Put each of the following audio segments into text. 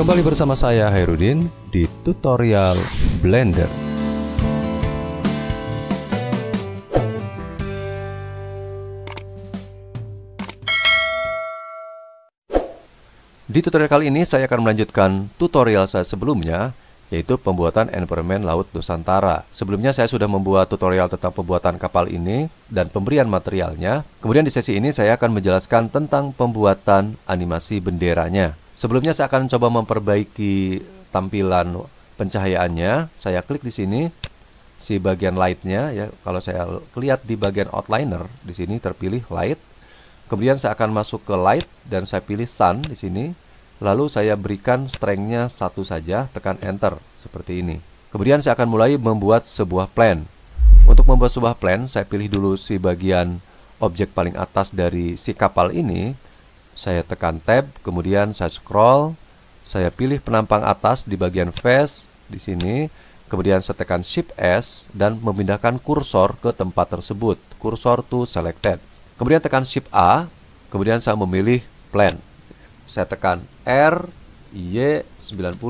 Kembali bersama saya Hairudin di tutorial Blender. Di tutorial kali ini saya akan melanjutkan tutorial saya sebelumnya, yaitu pembuatan environment Laut Nusantara. Sebelumnya saya sudah membuat tutorial tentang pembuatan kapal ini dan pemberian materialnya. Kemudian di sesi ini saya akan menjelaskan tentang pembuatan animasi benderanya. Sebelumnya saya akan coba memperbaiki tampilan pencahayaannya. Saya klik di sini, si bagian lightnya ya. Kalau saya lihat di bagian outliner, di sini terpilih light. Kemudian saya akan masuk ke light dan saya pilih sun di sini. Lalu saya berikan strength-nya 1 saja, tekan enter seperti ini. Kemudian saya akan mulai membuat sebuah plan. Untuk membuat sebuah plan, saya pilih dulu si bagian objek paling atas dari si kapal ini. Saya tekan tab, kemudian saya scroll. Saya pilih penampang atas di bagian face di sini. Kemudian saya tekan Shift S dan memindahkan kursor ke tempat tersebut. Kursor to selected. Kemudian tekan Shift A, kemudian saya memilih plan. Saya tekan R, Y 90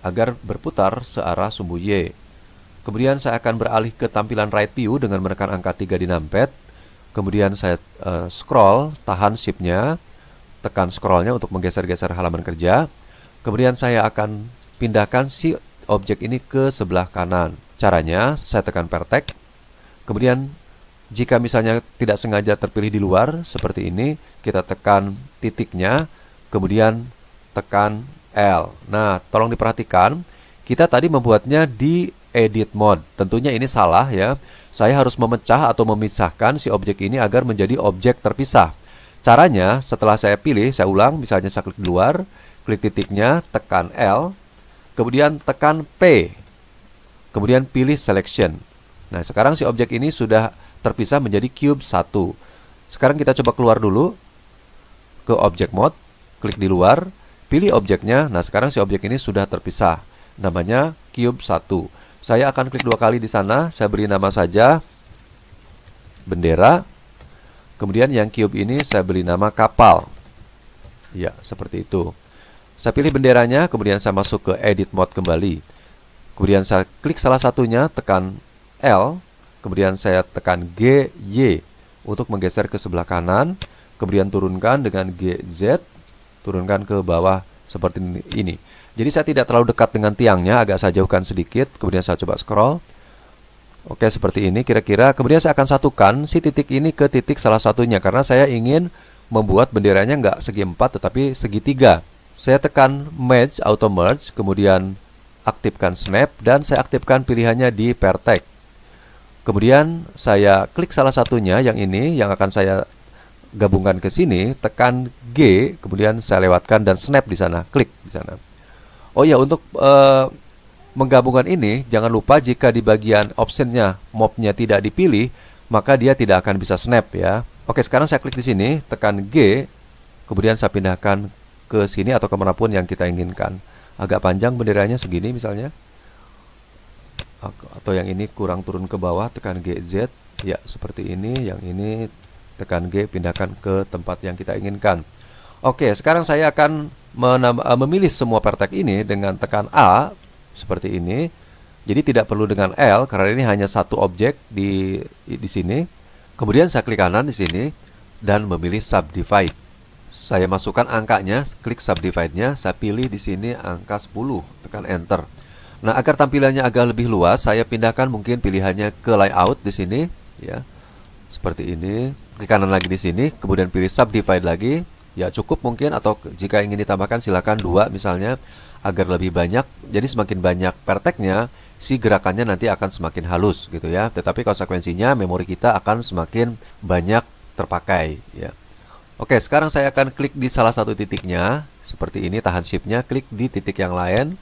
agar berputar searah sumbu Y. Kemudian saya akan beralih ke tampilan right view dengan menekan angka 3 di numpad. Kemudian saya scroll, tahan shift-nya, tekan scroll-nya untuk menggeser-geser halaman kerja. Kemudian saya akan pindahkan si objek ini ke sebelah kanan. Caranya, saya tekan vertex. Kemudian jika misalnya tidak sengaja terpilih di luar, seperti ini, kita tekan titiknya, kemudian tekan L. Nah, tolong diperhatikan, kita tadi membuatnya di edit mode. Tentunya ini salah ya. Saya harus memecah atau memisahkan si objek ini agar menjadi objek terpisah. Caranya, setelah saya pilih, saya ulang, misalnya saya klik di luar, klik titiknya, tekan L, kemudian tekan P, kemudian pilih selection. Nah, sekarang si objek ini sudah terpisah menjadi cube 1. Sekarang kita coba keluar dulu ke object mode, klik di luar, pilih objeknya. Nah, sekarang si objek ini sudah terpisah, namanya cube 1. Saya akan klik 2 kali di sana, saya beri nama saja bendera. Kemudian yang cube ini saya beri nama kapal. Ya, seperti itu. Saya pilih benderanya, kemudian saya masuk ke edit mode kembali. Kemudian saya klik salah satunya, tekan L. Kemudian saya tekan G, Y untuk menggeser ke sebelah kanan. Kemudian turunkan dengan G, Z. Turunkan ke bawah seperti ini. Jadi saya tidak terlalu dekat dengan tiangnya, agak saya jauhkan sedikit. Kemudian saya coba scroll. Oke, seperti ini kira-kira. Kemudian saya akan satukan si titik ini ke titik salah satunya, karena saya ingin membuat benderanya nggak segi 4 tetapi segitiga. Saya tekan Merge, Auto Merge. Kemudian aktifkan Snap. Dan saya aktifkan pilihannya di Vertex. Kemudian saya klik salah satunya, yang ini yang akan saya gabungkan ke sini, tekan G, kemudian saya lewatkan dan snap di sana, klik di sana. Oh ya, untuk menggabungkan ini jangan lupa jika di bagian optionnya mobnya tidak dipilih, maka dia tidak akan bisa snap ya. Oke, sekarang saya klik di sini, tekan G, kemudian saya pindahkan ke sini atau kemanapun yang kita inginkan. Agak panjang benderanya segini misalnya. Atau yang ini kurang turun ke bawah, tekan G, Z. Ya, seperti ini. Yang ini tekan G, pindahkan ke tempat yang kita inginkan. Oke, sekarang saya akan memilih semua vertex ini dengan tekan A, seperti ini. Jadi tidak perlu dengan L, karena ini hanya satu objek di sini. Kemudian saya klik kanan di sini, dan memilih Subdivide. Saya masukkan angkanya, klik Subdivide-nya, saya pilih di sini angka 10, tekan Enter. Nah, agar tampilannya agak lebih luas, saya pindahkan mungkin pilihannya ke layout di sini, ya, seperti ini. Klik kanan lagi di sini, kemudian pilih subdivide lagi, ya cukup mungkin, atau jika ingin ditambahkan silakan 2 misalnya, agar lebih banyak. Jadi semakin banyak vertex-nya, si gerakannya nanti akan semakin halus, gitu ya. Tetapi konsekuensinya memori kita akan semakin banyak terpakai, ya. Oke, sekarang saya akan klik di salah satu titiknya, seperti ini, tahan shift-nya, klik di titik yang lain.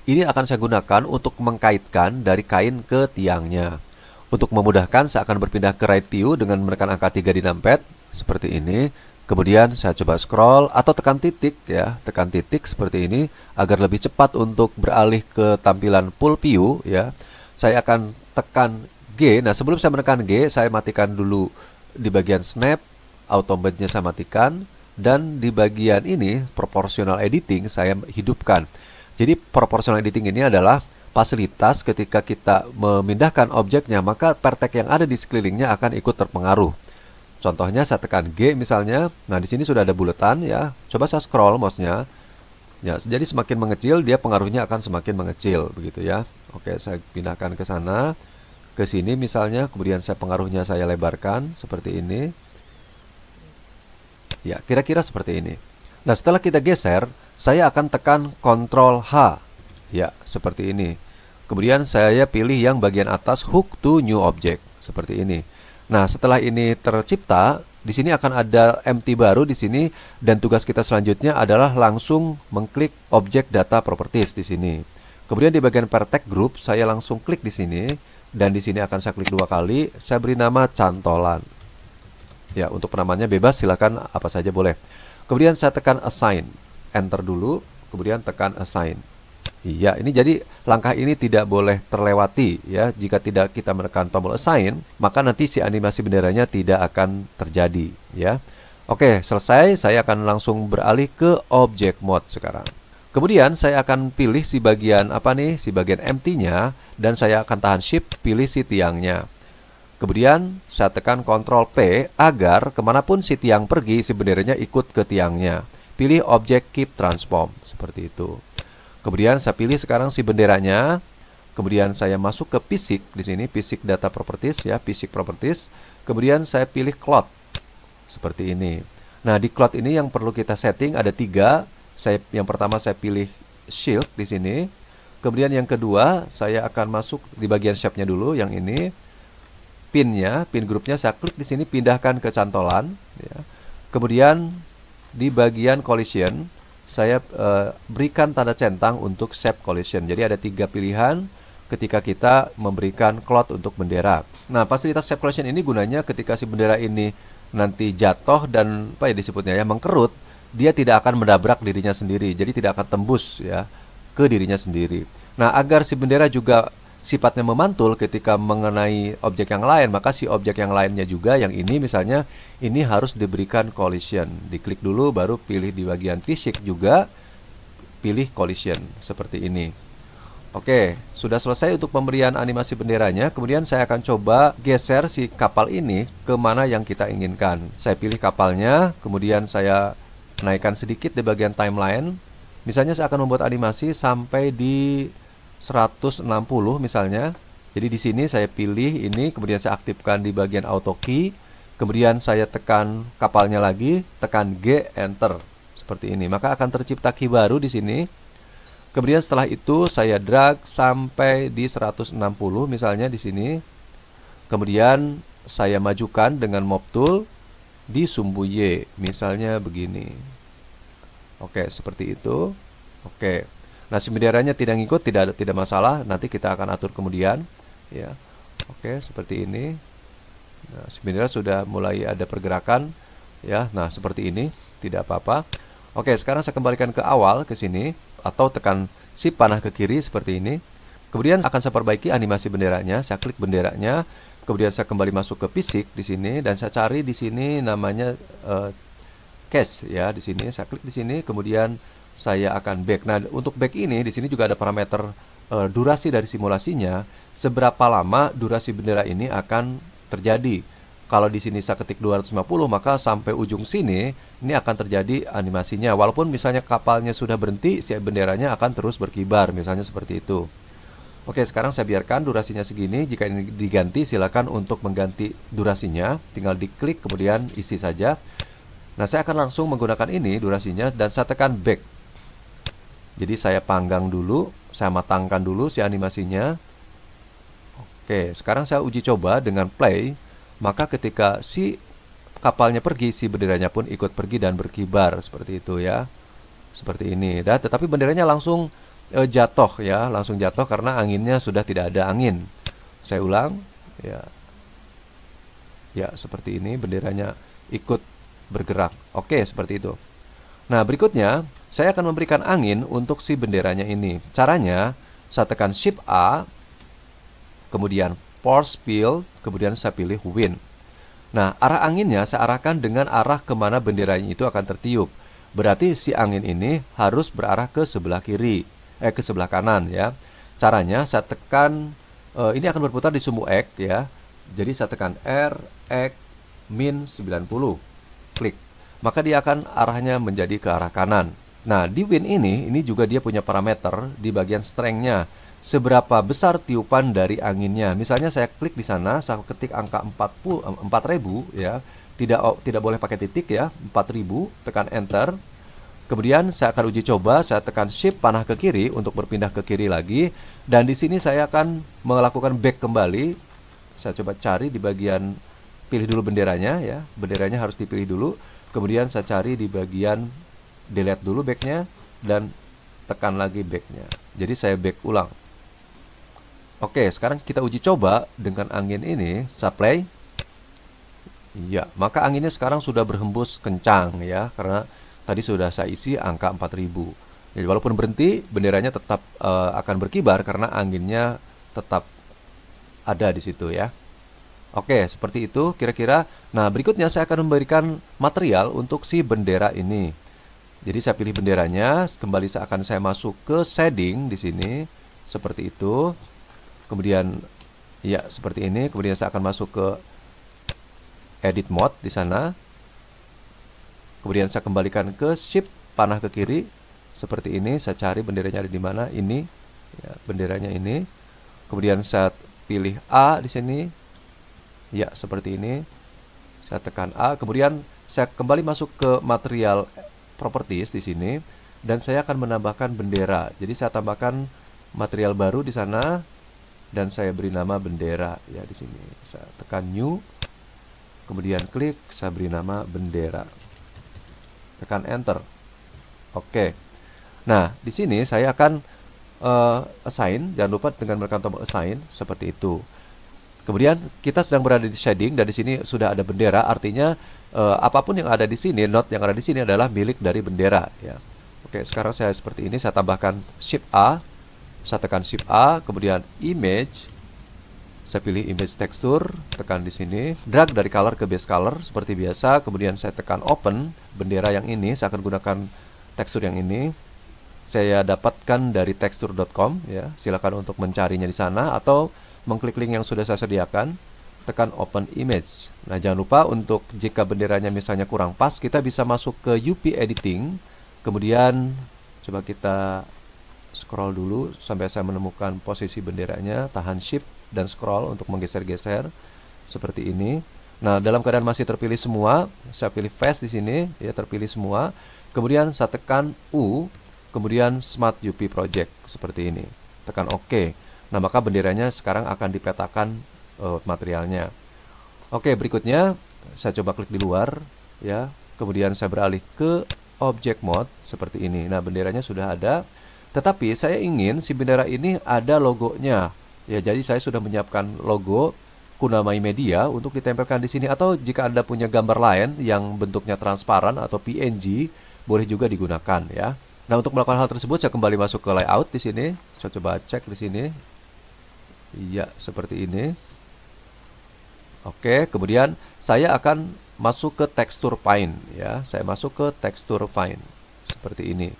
Ini akan saya gunakan untuk mengkaitkan dari kain ke tiangnya. Untuk memudahkan, saya akan berpindah ke right view dengan menekan angka 3 di numpad, seperti ini. Kemudian saya coba scroll atau tekan titik ya, tekan titik seperti ini agar lebih cepat untuk beralih ke tampilan full view ya. Saya akan tekan G. Nah, sebelum saya menekan G, saya matikan dulu di bagian snap, auto blend-nya saya matikan. Dan di bagian ini, proportional editing, saya hidupkan. Jadi proportional editing ini adalah fasilitas ketika kita memindahkan objeknya, maka pertek yang ada di sekelilingnya akan ikut terpengaruh. Contohnya saya tekan G misalnya, nah di sini sudah ada buletan ya. Coba saya scroll mouse-nya. Ya, jadi semakin mengecil dia pengaruhnya akan semakin mengecil begitu ya. Oke, saya pindahkan ke sana, ke sini misalnya, kemudian pengaruhnya saya lebarkan seperti ini. Ya, kira-kira seperti ini. Nah, setelah kita geser, saya akan tekan Ctrl H. Ya, seperti ini. Kemudian saya pilih yang bagian atas Hook to New Object, seperti ini. Nah, setelah ini tercipta, di sini akan ada empty baru di sini, dan tugas kita selanjutnya adalah langsung mengklik Object Data Properties di sini. Kemudian di bagian Vertex Group, saya langsung klik di sini, dan di sini akan saya klik 2 kali. Saya beri nama cantolan. Ya, untuk penamaannya bebas, silakan apa saja boleh. Kemudian saya tekan Assign, Enter dulu, kemudian tekan Assign. Iya, ini jadi langkah ini tidak boleh terlewati ya. Jika tidak kita menekan tombol Assign, maka nanti si animasi benderanya tidak akan terjadi ya. Oke, selesai. Saya akan langsung beralih ke Object Mode sekarang. Kemudian saya akan pilih si bagian apa nih, si bagian empty-nya, dan saya akan tahan Shift, pilih si tiangnya. Kemudian saya tekan Ctrl P agar kemanapun si tiang pergi, si benderanya ikut ke tiangnya. Pilih Object Keep Transform, seperti itu. Kemudian saya pilih sekarang si benderanya. Kemudian saya masuk ke Physics di sini, Physics Data Properties ya, Physics Properties. Kemudian saya pilih Cloud, seperti ini. Nah, di Cloud ini yang perlu kita setting ada 3. Yang pertama saya pilih Shield di sini. Kemudian yang kedua saya akan masuk di bagian shape-nya dulu, yang ini. Pin grupnya saya klik di sini, pindahkan ke cantolan ya. Kemudian di bagian collision saya berikan tanda centang untuk shape collision. Jadi ada 3 pilihan ketika kita memberikan cloud untuk bendera. Nah, fasilitas shape collision ini gunanya ketika si bendera ini nanti jatuh dan apa ya disebutnya ya, mengkerut, dia tidak akan mendabrak dirinya sendiri. Jadi tidak akan tembus ya ke dirinya sendiri. Nah, agar si bendera juga sifatnya memantul ketika mengenai objek yang lain, maka si objek yang lainnya juga, yang ini misalnya, ini harus diberikan collision. Diklik dulu, baru pilih di bagian Physics juga, pilih collision, seperti ini. Oke, sudah selesai untuk pemberian animasi benderanya. Kemudian saya akan coba geser si kapal ini ke mana yang kita inginkan. Saya pilih kapalnya, kemudian saya naikkan sedikit di bagian timeline. Misalnya saya akan membuat animasi sampai di 160 misalnya. Jadi di sini saya pilih ini, kemudian saya aktifkan di bagian auto key, kemudian saya tekan kapalnya lagi, tekan G, enter. Seperti ini. Maka akan tercipta key baru di sini. Kemudian setelah itu saya drag sampai di 160 misalnya di sini. Kemudian saya majukan dengan Move Tool di sumbu Y, misalnya begini. Oke, seperti itu. Oke. Nah, si benderanya tidak ngikut, tidak masalah, nanti kita akan atur kemudian ya. Oke, seperti ini. Nah, si bendera sudah mulai ada pergerakan ya. Nah, seperti ini, tidak apa-apa. Oke, sekarang saya kembalikan ke awal, ke sini, atau tekan Shift panah ke kiri seperti ini. Kemudian akan saya perbaiki animasi benderanya. Saya klik benderanya, kemudian saya kembali masuk ke Physics di sini, dan saya cari di sini namanya Cache ya. Di sini saya klik di sini, kemudian saya akan back. Nah, untuk back ini di sini juga ada parameter durasi dari simulasinya. Seberapa lama durasi bendera ini akan terjadi. Kalau di sini saya ketik 250, maka sampai ujung sini ini akan terjadi animasinya. Walaupun misalnya kapalnya sudah berhenti, si benderanya akan terus berkibar, misalnya seperti itu. Oke, sekarang saya biarkan durasinya segini. Jika ini diganti, silakan untuk mengganti durasinya. Tinggal diklik kemudian isi saja. Nah, saya akan langsung menggunakan ini durasinya dan saya tekan back. Jadi saya panggang dulu, saya matangkan dulu si animasinya. Oke, sekarang saya uji coba dengan play. Maka ketika si kapalnya pergi, si benderanya pun ikut pergi dan berkibar seperti itu ya. Seperti ini. Dan tetapi benderanya langsung jatuh ya, langsung jatuh karena anginnya sudah tidak ada angin. Saya ulang ya. Ya, seperti ini benderanya ikut bergerak. Oke, seperti itu. Nah, berikutnya saya akan memberikan angin untuk si benderanya ini. Caranya, saya tekan Shift A, kemudian Force Field, kemudian saya pilih Wind. Nah, arah anginnya saya arahkan dengan arah kemana benderanya itu akan tertiup. Berarti si angin ini harus berarah ke sebelah kiri, ke sebelah kanan ya. Caranya saya tekan, ini akan berputar di sumbu X ya. Jadi saya tekan R, X, min 90. Klik. Maka dia akan arahnya menjadi ke arah kanan. Nah, di wind ini juga dia punya parameter di bagian strength-nya. Seberapa besar tiupan dari anginnya. Misalnya saya klik di sana, saya ketik angka 4000 ya. Tidak boleh pakai titik ya, 4000, tekan enter. Kemudian saya akan uji coba, saya tekan shift panah ke kiri untuk berpindah ke kiri lagi, dan di sini saya akan melakukan back kembali. Saya coba cari di bagian pilih dulu benderanya ya. Benderanya harus dipilih dulu. Kemudian saya cari di bagian delete dulu backnya dan tekan lagi backnya. Jadi saya back ulang. Oke, sekarang kita uji coba dengan angin ini. Saya play. Iya, maka anginnya sekarang sudah berhembus kencang ya, karena tadi sudah saya isi angka 4000. Jadi walaupun berhenti, benderanya tetap akan berkibar karena anginnya tetap ada di situ ya. Oke, seperti itu kira-kira. Nah, berikutnya saya akan memberikan material untuk si bendera ini. Jadi saya pilih benderanya, kembali saya masuk ke shading di sini seperti itu. Kemudian ya seperti ini, kemudian saya akan masuk ke edit mode di sana. Kemudian saya kembalikan ke shift panah ke kiri seperti ini. Saya cari benderanya ada di mana. Ini ya, benderanya ini. Kemudian saya pilih A di sini. Ya, seperti ini. Saya tekan A. Kemudian saya kembali masuk ke material properties di sini dan saya akan menambahkan bendera. Jadi saya tambahkan material baru di sana dan saya beri nama bendera ya di sini. Saya tekan new. Kemudian klik, saya beri nama bendera. Tekan enter. Oke. Nah, di sini saya akan assign, jangan lupa dengan menekan tombol assign seperti itu. Kemudian kita sedang berada di shading dan di sini sudah ada bendera, artinya apapun yang ada di sini, note yang ada di sini adalah milik dari bendera ya. Oke, sekarang saya seperti ini, saya tambahkan shift A. Saya tekan shift A, kemudian image. Saya pilih image texture, tekan di sini, drag dari color ke base color seperti biasa, kemudian saya tekan open bendera yang ini. Saya akan gunakan tekstur yang ini. Saya dapatkan dari texture.com ya. Silakan untuk mencarinya di sana atau mengklik link yang sudah saya sediakan, tekan open image. Nah, jangan lupa untuk jika benderanya misalnya kurang pas, kita bisa masuk ke UP editing. Kemudian coba kita scroll dulu sampai saya menemukan posisi benderanya, tahan shift dan scroll untuk menggeser-geser seperti ini. Nah, dalam keadaan masih terpilih semua, saya pilih face di sini ya, terpilih semua. Kemudian saya tekan U, kemudian Smart UP Project seperti ini. Tekan OK. Nah, maka benderanya sekarang akan dipetakan materialnya. Oke, berikutnya saya coba klik di luar ya. Kemudian saya beralih ke object mode seperti ini. Nah, benderanya sudah ada. Tetapi saya ingin si bendera ini ada logonya. Ya, jadi saya sudah menyiapkan logo Kunamai Media untuk ditempelkan di sini, atau jika Anda punya gambar lain yang bentuknya transparan atau PNG, boleh juga digunakan ya. Nah, untuk melakukan hal tersebut saya kembali masuk ke layout di sini. Saya coba cek di sini. Iya, seperti ini. Oke, kemudian saya akan masuk ke tekstur Paint ya. Saya masuk ke tekstur Paint seperti ini.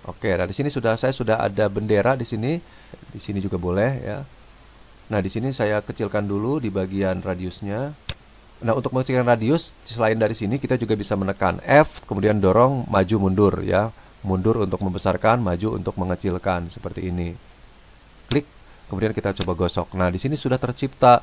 Oke, nah di sini saya sudah ada bendera di sini. Di sini juga boleh ya. Nah, di sini saya kecilkan dulu di bagian radiusnya. Nah, untuk mengecilkan radius selain dari sini kita juga bisa menekan F, kemudian dorong maju mundur ya. Mundur untuk membesarkan, maju untuk mengecilkan seperti ini. Klik, kemudian kita coba gosok. Nah, di sini sudah tercipta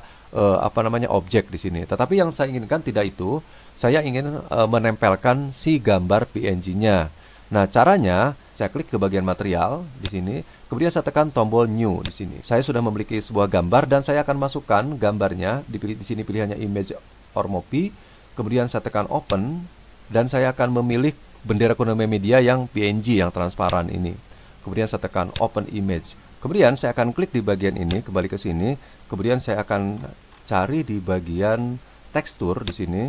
objek di sini. Tetapi yang saya inginkan tidak itu. Saya ingin menempelkan si gambar PNG-nya. Nah, caranya saya klik ke bagian material di sini, kemudian saya tekan tombol new di sini. Saya sudah memiliki sebuah gambar dan saya akan masukkan gambarnya. Di sini pilihannya image or movie. Kemudian saya tekan open dan saya akan memilih bendera Kunamai Media yang PNG yang transparan ini. Kemudian saya tekan open image. Kemudian saya akan klik di bagian ini, kembali ke sini. Kemudian saya akan cari di bagian tekstur di sini.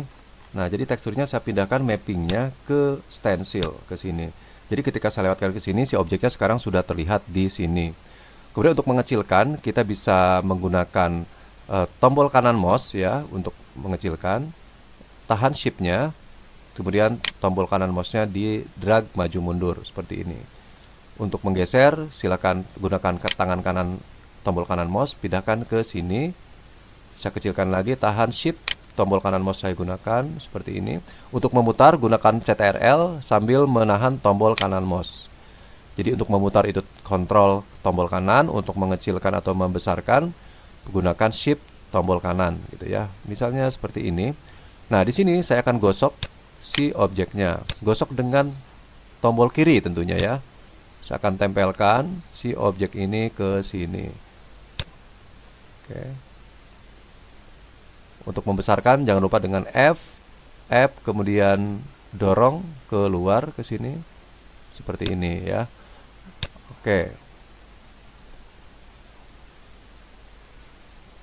Nah, jadi teksturnya saya pindahkan mappingnya ke stencil ke sini. Jadi ketika saya lewatkan ke sini, si objeknya sekarang sudah terlihat di sini. Kemudian untuk mengecilkan, kita bisa menggunakan tombol kanan mouse ya untuk mengecilkan. tahan shift-nya, kemudian tombol kanan mouse-nya di drag maju mundur seperti ini. Untuk menggeser, silakan gunakan tangan kanan tombol kanan mouse, pindahkan ke sini. Saya kecilkan lagi, tahan shift, tombol kanan mouse saya gunakan seperti ini. Untuk memutar, gunakan CTRL sambil menahan tombol kanan mouse. Jadi untuk memutar itu kontrol tombol kanan, untuk mengecilkan atau membesarkan gunakan shift tombol kanan gitu ya. Misalnya seperti ini. Nah, di sini saya akan gosok si objeknya. Gosok dengan tombol kiri tentunya ya. Saya akan tempelkan si objek ini ke sini. Oke. Untuk membesarkan jangan lupa dengan F, kemudian dorong keluar ke sini seperti ini ya. Oke.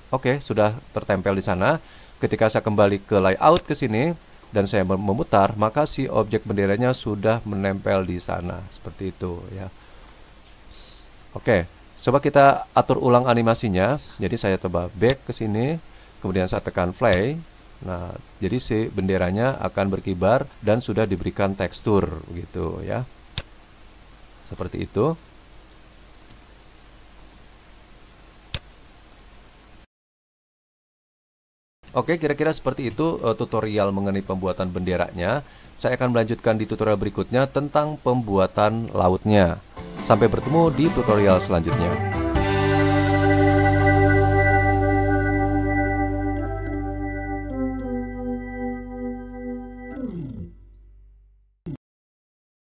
Oke, sudah tertempel di sana. Ketika saya kembali ke layout ke sini dan saya memutar, maka si objek benderanya sudah menempel di sana seperti itu ya. Oke, coba kita atur ulang animasinya. Jadi saya coba back ke sini, kemudian saya tekan play. Nah, jadi si benderanya akan berkibar dan sudah diberikan tekstur gitu ya. Seperti itu. Oke, kira-kira seperti itu tutorial mengenai pembuatan benderanya. Saya akan melanjutkan di tutorial berikutnya tentang pembuatan lautnya. Sampai bertemu di tutorial selanjutnya.